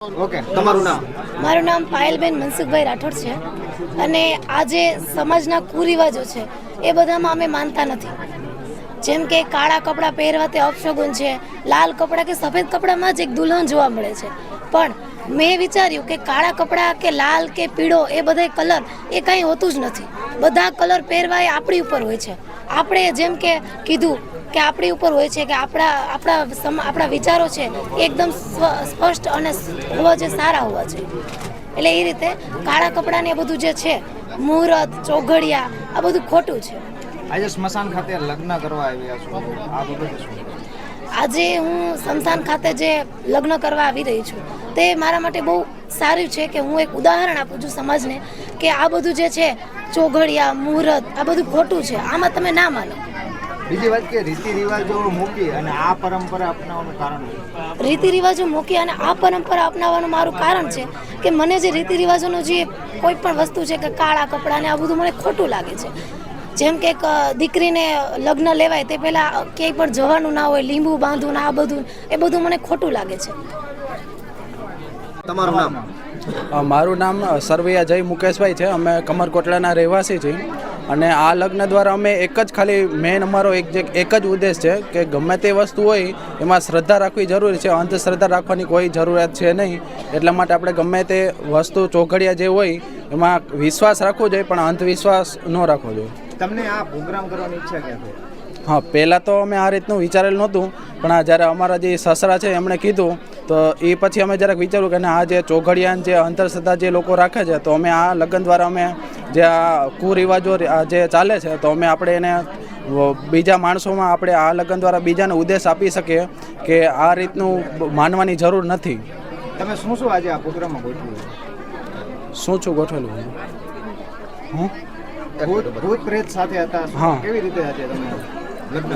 Okay, તમારું નામ? મારું નામ પાયલબેન મનસુખભાઈ રાઠોડ છે અને આ જે સમાજના કુરિવાજો છે એ બધામાં અમે માનતા નથી. જેમ કે કાળા કપડાં પહેરવા તે અપશગુન છે, લાલ કપડાં કે સફેદ કપડામાં જ એક દુલ્હન જોવા મળે છે. પણ મેં વિચાર્યું કે કાળા કપડાં કે લાલ કે પીળો એ બધા કલર એ કાંઈ હોતું જ નથી. બધા કલર પહેરવા એ આપણી ઉપર હોય છે. આપણે જેમ કે કીધું કે આપણી ઉપર હોય છે કે આપણા વિચારો છે એકદમ સ્પષ્ટ અને હોવા જે સારા હોવા જોઈએ. એટલે એ રીતે કાળા કપડાને એ બધું જે છે મુહૂર્ત ચોઘડિયા આ બધું ખોટું છે. આજે સ્મશાન ખાતે લગ્ન કરવા આવ્યા છો, આ બાબતે શું? આજે હું સ્મશાન ખાતે જે લગ્ન કરવા આવી રહી છું તે મારા માટે બહુ સારું છે કે હું એક ઉદાહરણ આપું છું સમાજને કે આ બધું જે છે ચોઘડિયા મુહૂર્ત આ બધું ખોટું છે, આમાં તમે ના માનો. બીજી વાત કે રીતિ રિવાજો મૂકી અને આ પરંપરા અપનાવવાનું કારણ છે? રીતિ રિવાજો મૂકી અને આ પરંપરા અપનાવવાનું મારું કારણ છે કે મને જે રીતિ રિવાજોનું જે કોઈ પણ વસ્તુ છે કે કાળા કપડાં ને આ બધું મને ખોટું લાગે છે. જેમ કે એક દીકરીને લગ્ન લેવાય તે પહેલાં ક્યાંય પણ જવાનું ના હોય, લીંબુ બાંધવું ને આ બધું એ બધું મને ખોટું લાગે છે. તમારું નામ? મારું નામ સરવૈયા જય મુકેશભાઈ છે. અમે કમરકોટલાના રહેવાસી છીએ અને આ લગ્ન દ્વારા અમે એક જ ખાલી મેઇન અમારો એક જ ઉદ્દેશ છે કે ગમે તે વસ્તુ હોય એમાં શ્રદ્ધા રાખવી જરૂરી છે, અંધશ્રદ્ધા રાખવાની કોઈ જરૂરિયાત છે નહીં. એટલા માટે આપણે ગમે તે વસ્તુ ચોઘડિયા જે હોય એમાં વિશ્વાસ રાખવો જોઈએ પણ અંધવિશ્વાસ ન રાખવો જોઈએ. તમને આ પ્રોગ્રામ કરવાની ઈચ્છા ક્યાં થઈ? હા, પહેલાં તો અમે આ રીતનું વિચારેલું નહોતું પણ આ જ્યારે અમારા જે સસરા છે એમણે કીધું તો એ પછી અમે જરાક વિચાર્યું કે આ જે ચોઘડિયાન જે અંધશ્રદ્ધા જે લોકો રાખે છે તો અમે આ લગ્ન દ્વારા અમે જે આ કુરિવાજો જે ચાલે છે તો અમે આપણે એને બીજા માણસોમાં આપણે આ લગ્ન દ્વારા બીજાને ઉદ્દેશ આપી શકીએ કે આ રીતનું માનવાની જરૂર નથી. તમે શું શું આજે આ પ્રોગ્રામમાં ગોઠવ્યું? શું ગોઠવેલું? હું ભૂત પ્રેત સાથે હતા. હા. કેવી રીતે આજે તમે લગ્ન